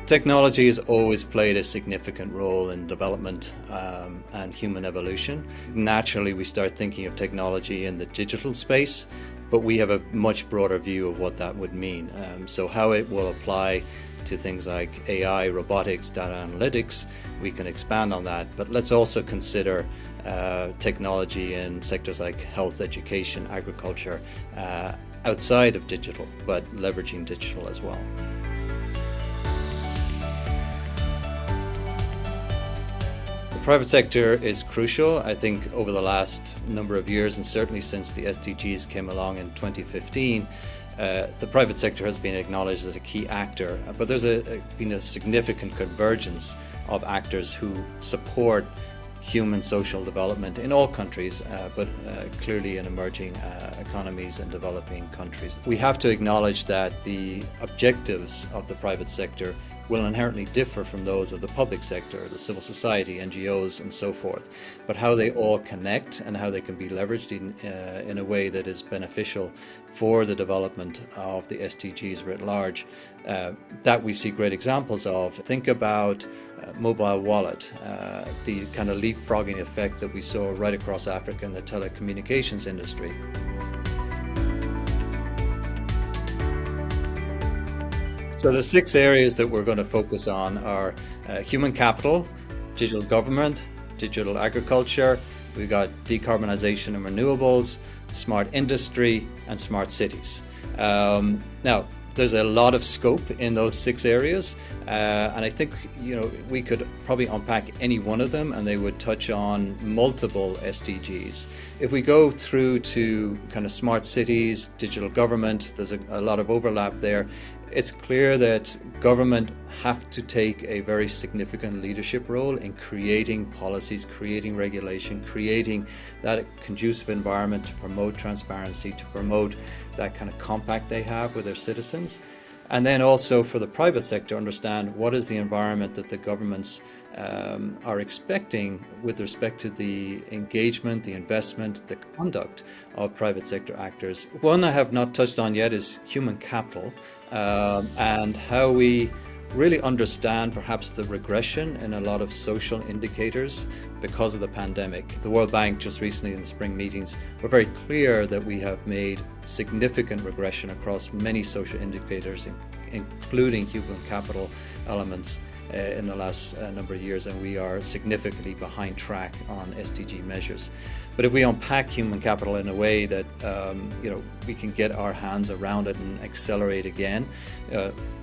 Technology has always played a significant role in development and human evolution. Naturally, we start thinking of technology in the digital space, but we have a much broader view of what that would mean. So how it will apply to things like AI, robotics, data analytics, we can expand on that. But let's also consider technology in sectors like health, education, agriculture, outside of digital, but leveraging digital as well. The private sector is crucial. I think over the last number of years, and certainly since the SDGs came along in 2015, the private sector has been acknowledged as a key actor, but there's been a significant convergence of actors who support human social development in all countries, but clearly in emerging economies and developing countries. We have to acknowledge that the objectives of the private sector will inherently differ from those of the public sector, the civil society, NGOs, and so forth. But how they all connect and how they can be leveraged in a way that is beneficial for the development of the SDGs writ large, that we see great examples of. Think about mobile wallet, the kind of leapfrogging effect that we saw right across Africa in the telecommunications industry. So the 6 areas that we're going to focus on are human capital, digital government, digital agriculture, we've got decarbonization and renewables, smart industry, and smart cities. Now, there's a lot of scope in those 6 areas, and I think we could probably unpack any one of them and they would touch on multiple SDGs. If we go through to kind of smart cities, digital government, there's a lot of overlap there. It's clear that government have to take a very significant leadership role in creating policies, creating regulation, creating that conducive environment to promote transparency, to promote that kind of compact they have with their citizens. And then also for the private sector, understand what is the environment that the governments are expecting with respect to the engagement, the investment, the conduct of private sector actors. One I have not touched on yet is human capital, and how we really understand perhaps the regression in a lot of social indicators because of the pandemic. The World Bank just recently in the spring meetings were very clear that we have made significant regression across many social indicators, including human capital elements in the last number of years, and we are significantly behind track on SDG measures. But if we unpack human capital in a way that we can get our hands around it and accelerate again,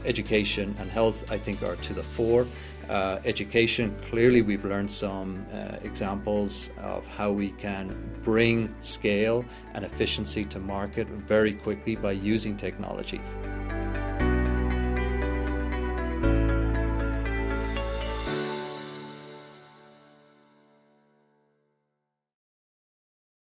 education and health I think are to the fore. Education, clearly we've learned some examples of how we can bring scale and efficiency to market very quickly by using technology.